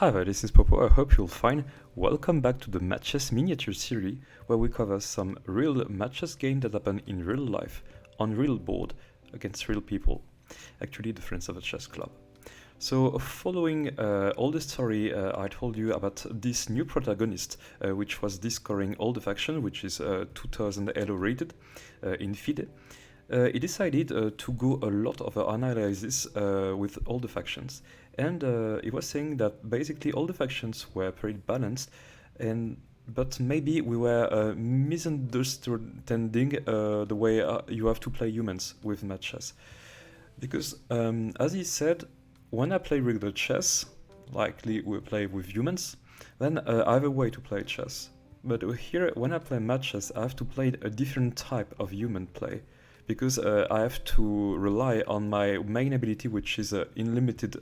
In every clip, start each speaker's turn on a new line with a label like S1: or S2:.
S1: Hi there, this is Popo. I hope you'll fine. Welcome back to the Matches miniature series, where we cover some real Matches game that happen in real life, on real board, against real people. Actually, the Friends of the Chess Club. So, following all the story I told you about this new protagonist, which was discovering all the faction, which is 2000 Elo rated in FIDE, he decided to go a lot of analysis with all the factions. And he was saying that basically all the factions were pretty balanced, but maybe we were misunderstanding the way you have to play humans with matches. Because as he said, when I play regular chess, likely we play with humans, then I have a way to play chess. But here, when I play matches, I have to play a different type of human play because I have to rely on my main ability, which is in limited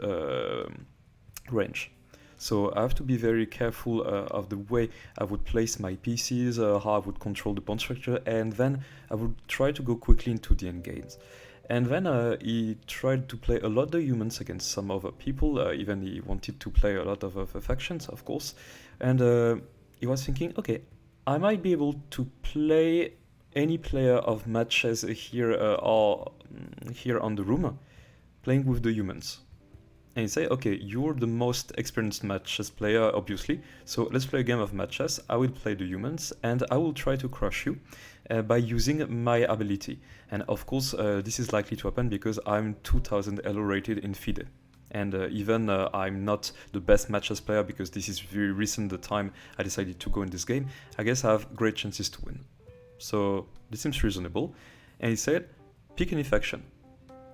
S1: range. So I have to be very careful of the way I would place my pieces, how I would control the pawn structure, and then I would try to go quickly into the endgames. And then he tried to play a lot of the humans against some other people, even he wanted to play a lot of other factions, of course. And he was thinking, okay, I might be able to play any player of matches here or here on the room playing with the humans. And you say, okay, you're the most experienced matches player, obviously, so let's play a game of matches. I will play the humans, and I will try to crush you by using my ability. And of course, this is likely to happen because I'm 2000 Elo rated in FIDE. And even I'm not the best matches player because this is very recent the time I decided to go in this game. I guess I have great chances to win. So this seems reasonable. And he said, pick any faction.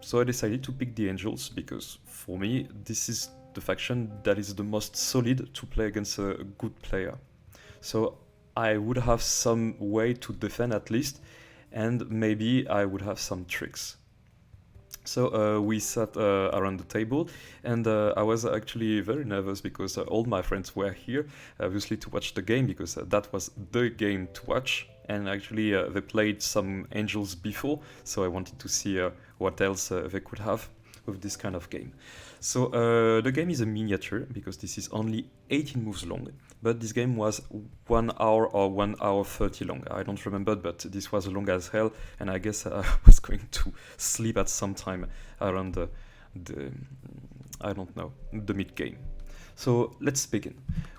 S1: So I decided to pick the Angels because for me, this is the faction that is the most solid to play against a good player. So I would have some way to defend at least, and maybe I would have some tricks. So we sat around the table, and I was actually very nervous because all my friends were here, obviously to watch the game because that was the game to watch. And actually, they played some Angels before, so I wanted to see what else they could have with this kind of game. So the game is a miniature because this is only 18 moves long, but this game was 1 hour or 1 hour 30 long. I don't remember, but this was long as hell, and I guess I was going to sleep at some time around the I don't know, the mid game. So let's begin.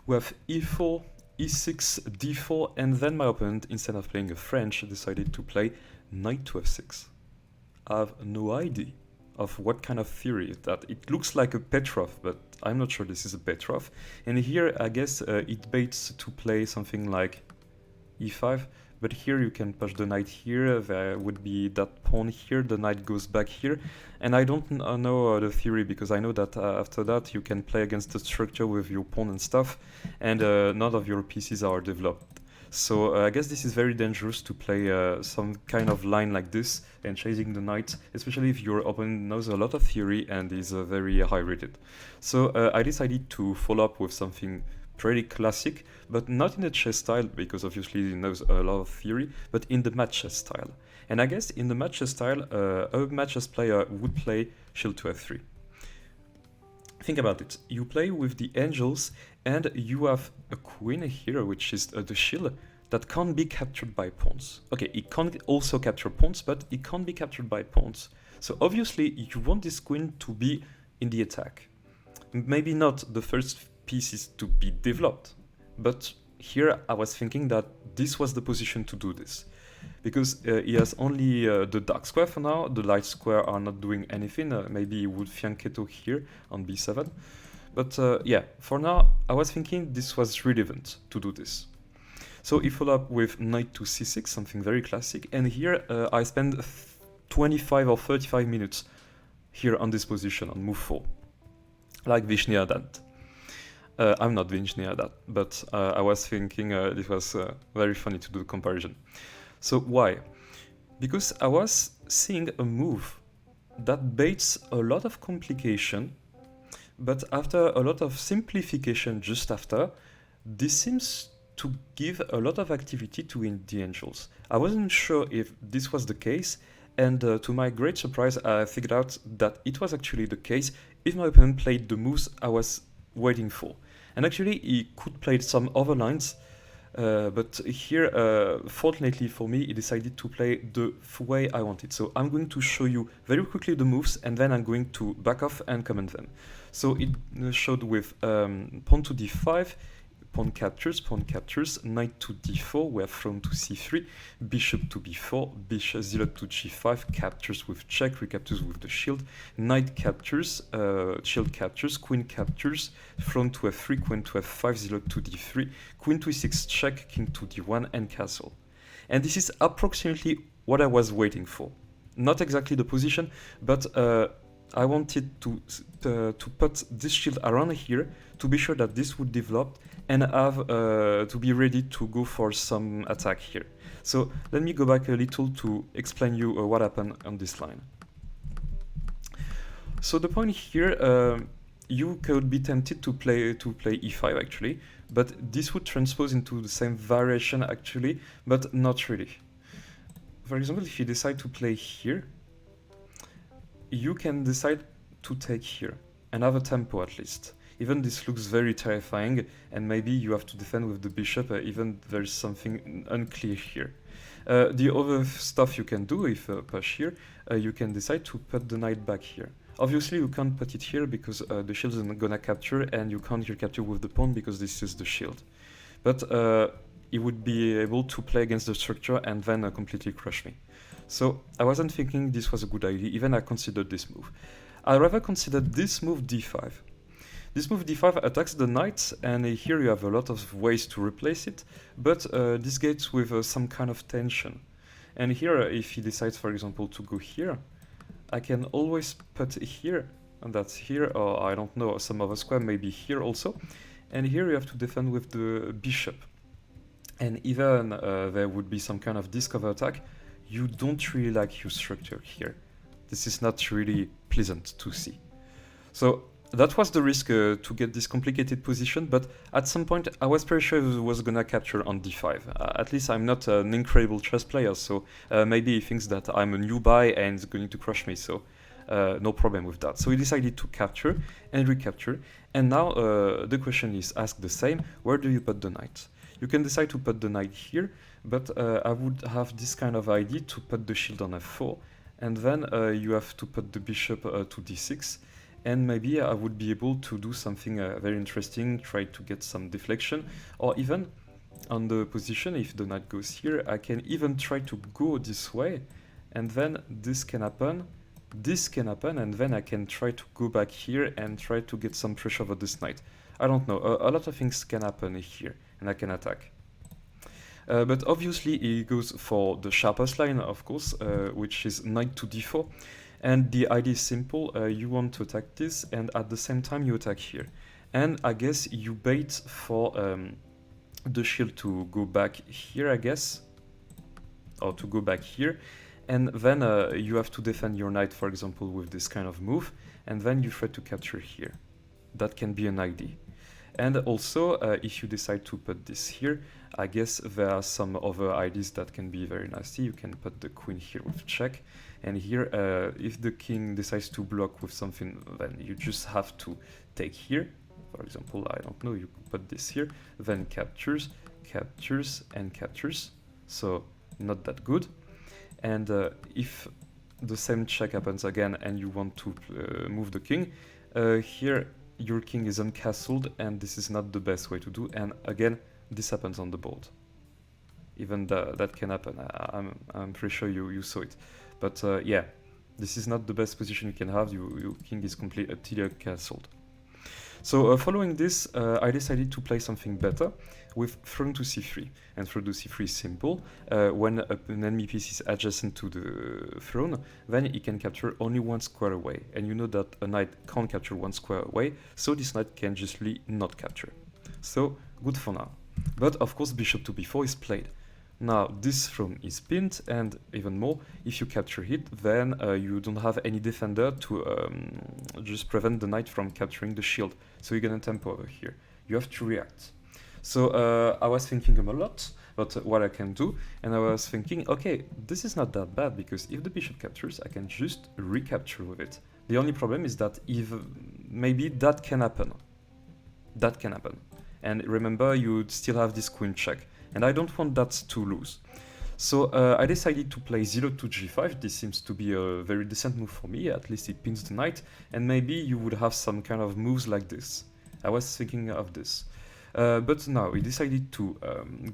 S1: We have e4, e6, d4, and then my opponent, instead of playing a French, decided to play knight to f6. I have no idea of what kind of theory that. It looks like a Petrov, but I'm not sure this is a Petrov. And here, I guess it baits to play something like e5, but here you can push the knight here, there would be that pawn here, the knight goes back here, and I don't know the theory because I know that after that you can play against the structure with your pawn and stuff, and none of your pieces are developed. So I guess this is very dangerous to play some kind of line like this and chasing the knight, especially if your opponent knows a lot of theory and is very high rated. So I decided to follow up with something pretty classic, but not in the chess style because obviously he knows a lot of theory, but in the match chess style. And I guess in the match chess style, a match chess player would play shield to f3. Think about it. You play with the angels and you have a queen here, which is the shield, that can't be captured by pawns. Okay, it can't also capture pawns, but it can't be captured by pawns. So obviously you want this queen to be in the attack. Maybe not the first pieces to be developed, but here I was thinking that this was the position to do this. Because he has only the dark square for now, the light square are not doing anything, maybe he would fianchetto here on b7. But yeah, for now I was thinking this was relevant to do this. So he followed up with knight to c6, something very classic, and here I spend 25 or 35 minutes here on this position, on move 4, like Vishniadat. I'm not Vishniadat, but I was thinking it was very funny to do the comparison. So why? Because I was seeing a move that baits a lot of complication, but after a lot of simplification just after, this seems to give a lot of activity to the angels. I wasn't sure if this was the case, and to my great surprise I figured out that it was actually the case if my opponent played the moves I was waiting for. And actually, he could play some other lines, but here, fortunately for me, he decided to play the way I wanted. So I'm going to show you very quickly the moves, and then I'm going to back off and comment them. So it showed with pawn to d5, pawn captures, knight to d4, we have thrown to c3, bishop to b4, bishop zealot to g5, captures with check, recaptures with the shield, knight captures, shield captures, queen captures, thrown to f3, queen to f5, zealot to d3, queen to e6, check, king to d1, and castle. And this is approximately what I was waiting for. Not exactly the position, but I wanted to put this shield around here to be sure that this would develop and have to be ready to go for some attack here. So let me go back a little to explain you what happened on this line. So the point here, you could be tempted to play e5 actually, but this would transpose into the same variation actually, but not really. For example, if you decide to play here, you can decide to take here and have a tempo at least. Even this looks very terrifying, and maybe you have to defend with the bishop, even there's something unclear here. The other stuff you can do, if push here, you can decide to put the knight back here. Obviously you can't put it here because the shield isn't gonna capture, and you can't recapture with the pawn because this is the shield. But he would be able to play against the structure and then completely crush me. So I wasn't thinking this was a good idea, even I considered this move. I rather considered this move d5. This move d5 attacks the knight, and here you have a lot of ways to replace it, but this gets with some kind of tension. And here, if he decides, for example, to go here, I can always put here, and that's here, or I don't know, some other square, maybe here also. And here you have to defend with the bishop. And even there would be some kind of discover attack, you don't really like your structure here. This is not really pleasant to see. So that was the risk to get this complicated position, but at some point I was pretty sure it was gonna capture on d5. At least I'm not an incredible chess player, so maybe he thinks that I'm a new buy and is going to crush me, so no problem with that. So he decided to capture and recapture, and now the question is asked the same, where do you put the knight? You can decide to put the knight here, but I would have this kind of idea to put the shield on f4, and then you have to put the bishop to d6, and maybe I would be able to do something very interesting, try to get some deflection, or even on the position, if the knight goes here, I can even try to go this way, and then this can happen, and then I can try to go back here and try to get some pressure over this knight. I don't know, a lot of things can happen here, and I can attack. But obviously he goes for the sharpest line, of course, which is knight to d4. And the idea is simple, you want to attack this, and at the same time you attack here. And I guess you bait for the shield to go back here, I guess, or to go back here. And then you have to defend your knight, for example, with this kind of move, and then you try to capture here. That can be an idea. And also, if you decide to put this here, I guess there are some other ideas that can be very nasty. You can put the queen here with check, and here, if the king decides to block with something, then you just have to take here. For example, I don't know, you could put this here, then captures, and captures. So, not that good. And if the same check happens again and you want to move the king, here your king is uncastled, and this is not the best way to do, and again this happens on the board. Even that can happen. I'm pretty sure you saw it, but yeah, this is not the best position you can have. Your king is completely castled. So following this, I decided to play something better with throne to c3. And throne to c3 is simple. When an enemy piece is adjacent to the throne, then it can capture only one square away. And you know that a knight can't capture one square away, so this knight can justly not capture. So, good for now. But of course, bishop to b4 is played. Now, this throne is pinned, and even more, if you capture it, then you don't have any defender to just prevent the knight from capturing the shield. So you're gonna tempo over here. You have to react. So I was thinking a lot about what I can do, and I was thinking, okay, this is not that bad, because if the bishop captures, I can just recapture with it. The only problem is that if maybe that can happen. that can happen. And remember, you still have this queen check, and I don't want that to lose. So I decided to play 0 to g5. This seems to be a very decent move for me, at least it pins the knight, and maybe you would have some kind of moves like this. I was thinking of this. But now we decided to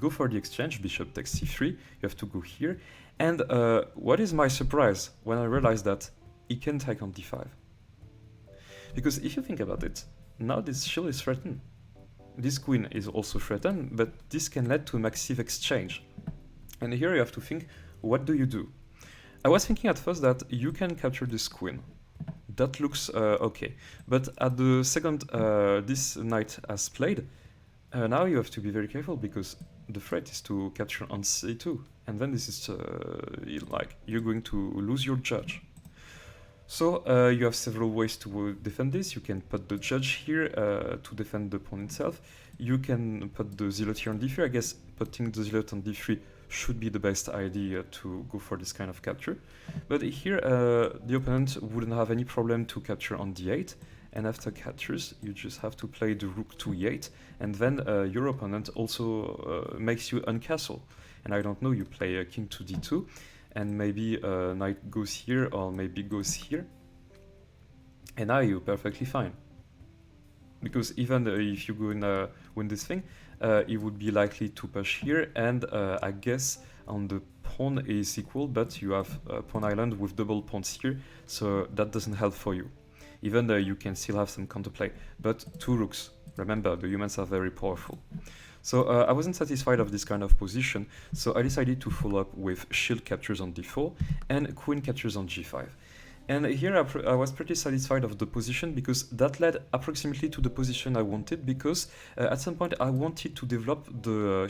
S1: go for the exchange, bishop takes c3, you have to go here, and what is my surprise when I realized that he can take on d5? Because if you think about it, now this shield is threatened. This queen is also threatened, but this can lead to a massive exchange. And here you have to think, what do you do? I was thinking at first that you can capture this queen. That looks okay. But at the second this knight has played, now you have to be very careful because the threat is to capture on c2. And then this is like you're going to lose your judge. So you have several ways to defend this. You can put the judge here to defend the pawn itself. You can put the zealot here on d3. I guess putting the zealot on d3 should be the best idea to go for this kind of capture. But here the opponent wouldn't have any problem to capture on d8, and after captures you just have to play the rook to e8, and then your opponent also makes you uncastle. And I don't know, you play a king to d2, and maybe knight goes here or maybe goes here, and now you're perfectly fine. Because even if you go and win this thing, it would be likely to push here, and I guess on the pawn is equal, but you have pawn island with double pawns here, so that doesn't help for you. Even though you can still have some counterplay, but two rooks. Remember, the humans are very powerful. So I wasn't satisfied of this kind of position, so I decided to follow up with shield captures on d4 and queen captures on g5. And here I was pretty satisfied of the position because that led approximately to the position I wanted, because at some point I wanted to develop the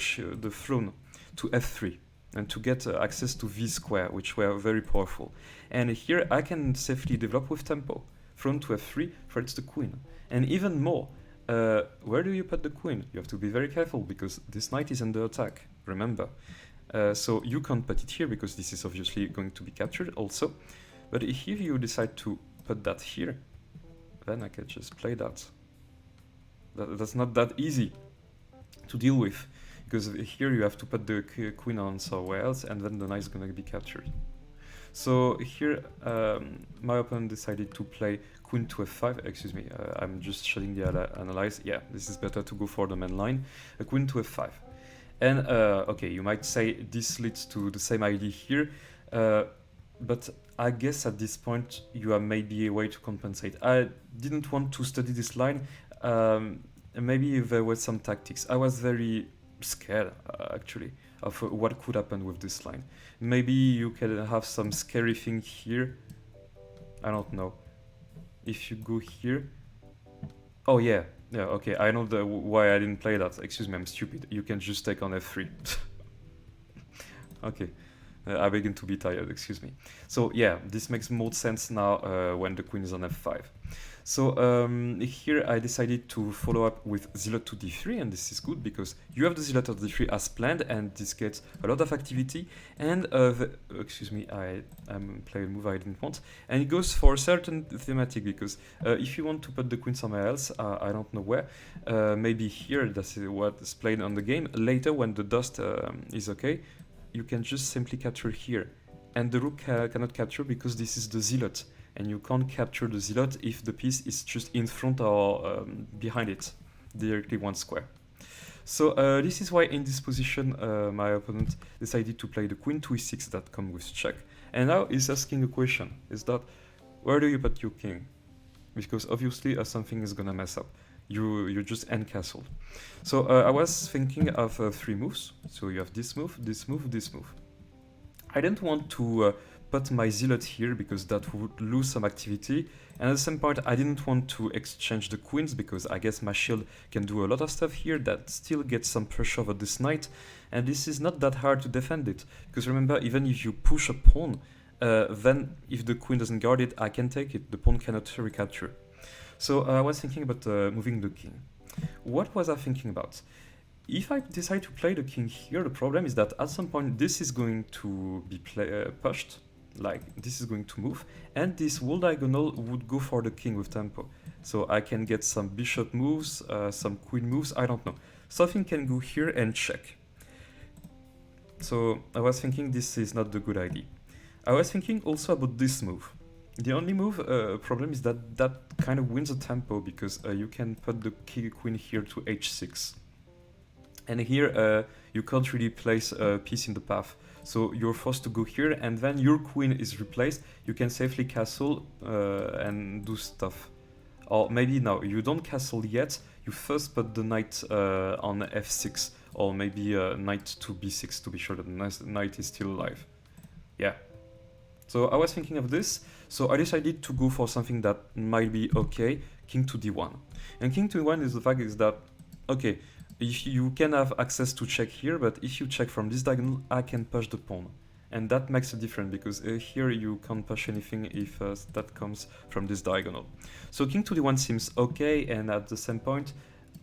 S1: throne to f3 and to get access to v square, which were very powerful. And here I can safely develop with tempo. Throne to f3 threats the queen. And even more, where do you put the queen? You have to be very careful because this knight is under attack, remember. So you can't put it here because this is obviously going to be captured also. But if you decide to put that here, then I can just play that. That's not that easy to deal with, because here you have to put the queen on somewhere else, and then the knight is going to be captured. So here my opponent decided to play queen to f5. Excuse me, I'm just shutting the analyze. Yeah, this is better to go for the main line. A queen to f5. And okay, you might say this leads to the same idea here, but I guess at this point you have maybe a way to compensate. I didn't want to study this line. Maybe there were some tactics. I was very scared actually of what could happen with this line. Maybe you can have some scary thing here. I don't know. If you go here. Oh yeah, okay, I know why I didn't play that. Excuse me, I'm stupid. You can just take on f3. Okay. I begin to be tired, excuse me. So yeah, this makes more sense now when the queen is on f5. So here I decided to follow up with zealot to d3, and this is good because you have the zealot of d3 as planned, and this gets a lot of activity. And excuse me, I'm playing a move I didn't want, and it goes for a certain thematic because if you want to put the queen somewhere else, I don't know where, maybe here, that's what's played on the game. Later, when the dust is okay, you can just simply capture here, and the rook cannot capture because this is the zealot, and you can't capture the zealot if the piece is just in front or behind it, directly one square. So this is why in this position my opponent decided to play the queen to e6 that comes with check, and now he's asking a question, is that where do you put your king? Because obviously something is gonna mess up. You just end castle. So I was thinking of 3 moves. So you have this move, this move, this move. I didn't want to put my zealot here because that would lose some activity. And at the same point, I didn't want to exchange the queens because I guess my shield can do a lot of stuff here that still gets some pressure over this knight. And this is not that hard to defend it. Because remember, even if you push a pawn, then if the queen doesn't guard it, I can take it. The pawn cannot recapture. So I was thinking about moving the king. What was I thinking about? If I decide to play the king here, the problem is that at some point this is going to be pushed, like this is going to move, and this wall diagonal would go for the king with tempo. So I can get some bishop moves, some queen moves, I don't know. Something can go here and check. So I was thinking this is not the good idea. I was thinking also about this move. The only move problem is that that kind of wins the tempo, because you can put the queen here to h6. And here you can't really place a piece in the path. So you're forced to go here, and then your queen is replaced. You can safely castle and do stuff. Or maybe no, you don't castle yet. You first put the knight on f6, or maybe knight to b6 to be sure that the knight is still alive. Yeah. So I was thinking of this, so I decided to go for something that might be okay, king to d1. And king to d1 is the fact is that, okay, if you can have access to check here, but if you check from this diagonal, I can push the pawn. And that makes a difference, because here you can't push anything if that comes from this diagonal. So king to d1 seems okay, and at the same point,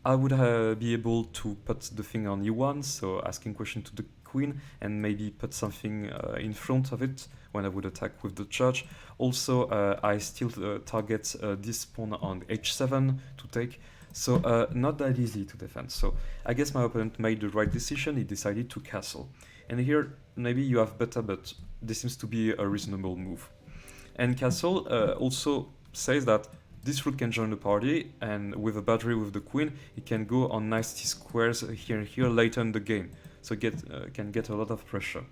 S1: I would be able to put the thing on e1, so asking question to the queen, and maybe put something in front of it when I would attack with the charge. Also, I still target this pawn on h7 to take, so not that easy to defend. So I guess my opponent made the right decision, he decided to castle. And here, maybe you have better, but this seems to be a reasonable move. And castle also says that this rook can join the party, and with a battery with the queen, it can go on nice T-squares here and here later in the game. So can get a lot of pressure.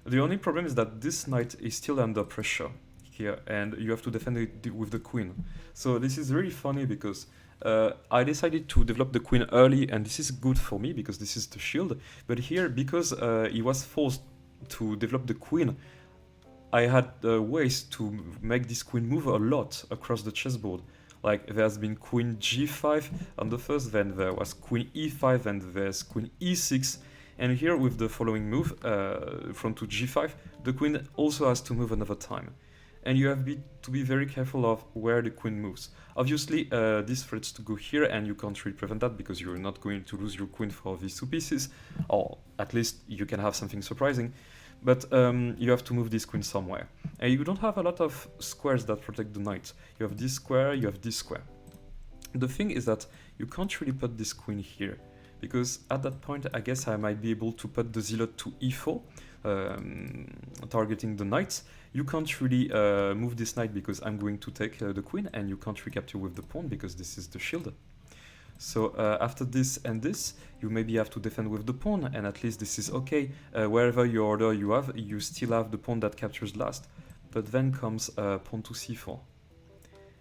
S1: The only problem is that this knight is still under pressure here, and you have to defend it with the queen. So this is really funny, because I decided to develop the queen early, and this is good for me because this is the shield. But here, because he was forced to develop the queen, I had ways to make this queen move a lot across the chessboard. Like, there's been queen g5 on the first, then there was queen e5, and there's queen e6. And here, with the following move, from to g5, the queen also has to move another time. And you have to be very careful of where the queen moves. Obviously, this threats to go here, and you can't really prevent that, because you're not going to lose your queen for these two pieces, or at least you can have something surprising. But you have to move this queen somewhere. And you don't have a lot of squares that protect the knight. You have this square, you have this square. The thing is that you can't really put this queen here, because at that point, I guess I might be able to put the zealot to e4, targeting the knights. You can't really move this knight, because I'm going to take the queen, and you can't recapture with the pawn, because this is the shield. So after this and this, you maybe have to defend with the pawn, and at least this is okay. Wherever your order you still have the pawn that captures last. But then comes pawn to c4.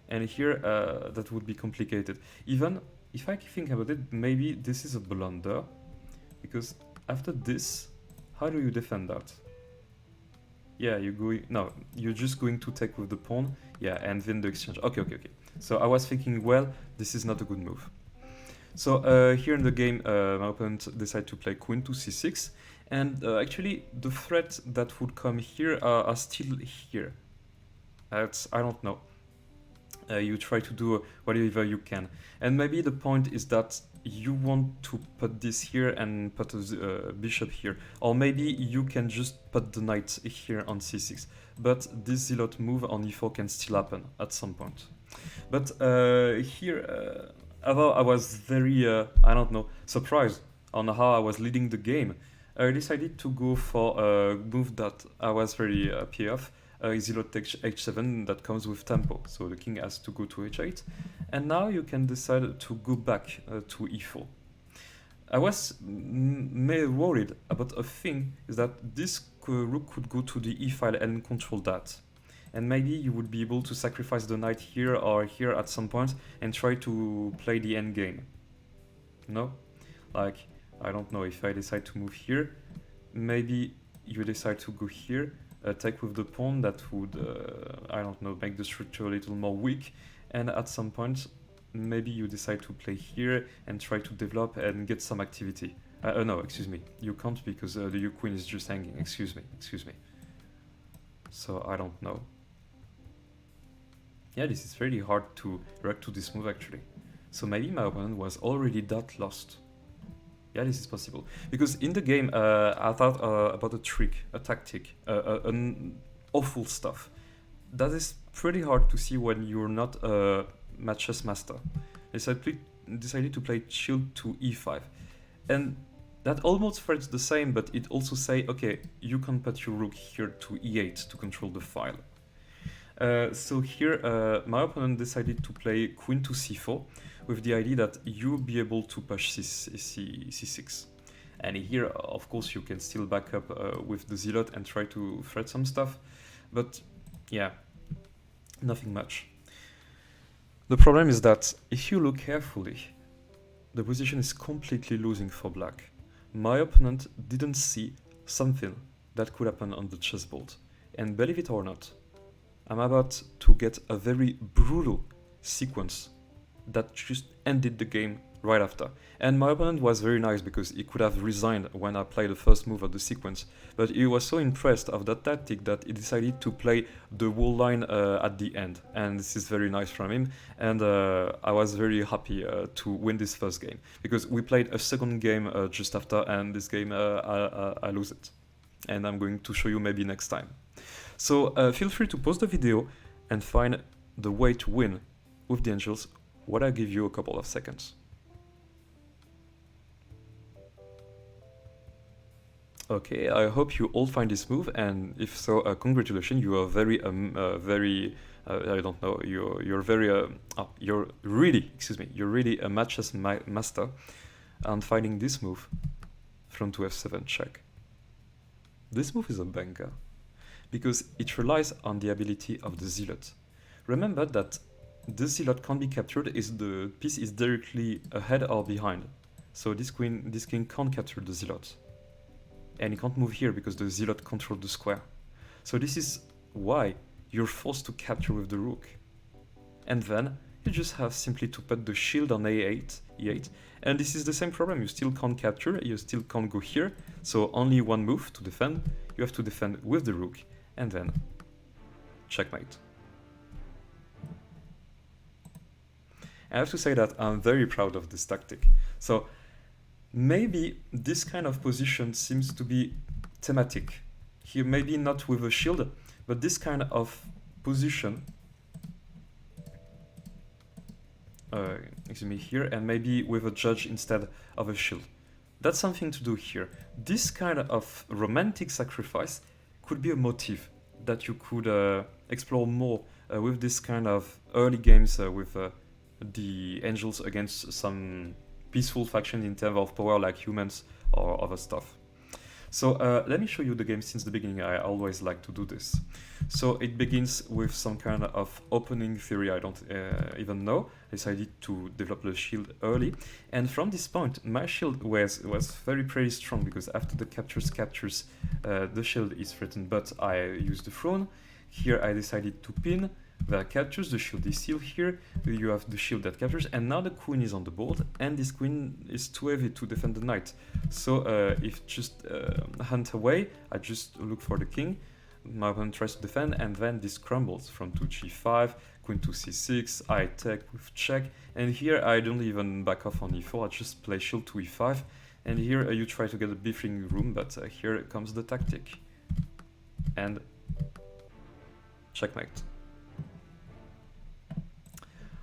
S1: And here, that would be complicated. Even if I think about it, maybe this is a blunder, because after this, how do you defend that? Yeah, you're just going to take with the pawn, yeah, and then the exchange. Okay. So I was thinking, well, this is not a good move. So here in the game, my opponent decided to play queen to c6, and actually the threats that would come here are still here. I don't know. You try to do whatever you can, and maybe the point is that you want to put this here and put a bishop here, or maybe you can just put the knight here on c6, but this zealot move on e4 can still happen at some point. But here, although I was very, I don't know, surprised on how I was leading the game, I decided to go for a move that I was very happy of. Zealot takes h7 that comes with tempo, so the king has to go to h8, and now you can decide to go back to e4. I was worried about a thing, is that this rook could go to the e file and control that. And maybe you would be able to sacrifice the knight here or here at some point and try to play the endgame. No? Like, I don't know, if I decide to move here, maybe you decide to go here, take with the pawn, that would, I don't know, make the structure a little more weak, and at some point, maybe you decide to play here and try to develop and get some activity. No, excuse me, you can't, because the queen is just hanging, excuse me. So I don't know. Yeah, this is really hard to react to this move actually. So maybe my opponent was already that lost. Yeah, this is possible. Because in the game, I thought about a trick, a tactic, awful stuff. That is pretty hard to see when you're not a matches master. Decided to play shield to e5, and that almost threats the same, but it also say, okay, you can put your rook here to e8 to control the file. So here my opponent decided to play queen to c4 with the idea that you'll be able to push c6. And here, of course, you can still back up with the zealot and try to threat some stuff, but yeah, nothing much. The problem is that if you look carefully, the position is completely losing for black. My opponent didn't see something that could happen on the chessboard. And believe it or not, I'm about to get a very brutal sequence that just ended the game right after. And my opponent was very nice because he could have resigned when I played the first move of the sequence, but he was so impressed of that tactic that he decided to play the wall line at the end, and this is very nice from him, and I was very happy to win this first game, because we played a second game just after, and this game I lose it, and I'm going to show you maybe next time. So feel free to pause the video and find the way to win with the angels when I give you a couple of seconds. Okay, I hope you all find this move, and if so, congratulations, you are very, I don't know, you're really a matches master on finding this move from to f7 check. This move is a banker, because it relies on the ability of the zealot. Remember that the zealot can't be captured if the piece is directly ahead or behind, so this king can't capture the zealot. And he can't move here because the zealot controls the square. So this is why you're forced to capture with the rook. And then you just have simply to put the shield on e8, and this is the same problem. You still can't capture, you still can't go here, so only one move to defend. You have to defend with the rook, and then checkmate. I have to say that I'm very proud of this tactic. So maybe this kind of position seems to be thematic. Here, maybe not with a shield, but this kind of position, excuse me, here, and maybe with a judge instead of a shield. That's something to do here. This kind of romantic sacrifice could be a motive that you could explore more with this kind of early games with the angels against some peaceful faction in terms of power like humans or other stuff. So let me show you the game since the beginning. I always like to do this. So it begins with some kind of opening theory I don't even know. I decided to develop the shield early, and from this point my shield was very pretty strong, because after the captures the shield is threatened, but I used the throne. Here I decided to pin. That captures, the shield is still here, you have the shield that captures, and now the queen is on the board, and this queen is too heavy to defend the knight. So if just hunt away, I just look for the king, my opponent tries to defend, and then this crumbles from to g5, queen to c6, I take with check, and here I don't even back off on e4, I just play shield to e5, and here you try to get a beefing room, but here comes the tactic, and checkmate.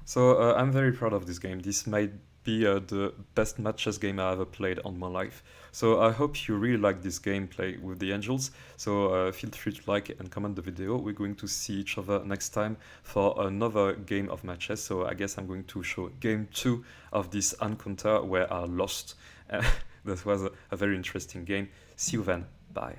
S1: So I'm very proud of this game. This might be the best matches game I ever played on my life. So I hope you really like this gameplay with the angels. So feel free to like and comment the video. We're going to see each other next time for another game of matches. So I guess I'm going to show game 2 of this encounter where I lost. That was a very interesting game. See you then. Bye.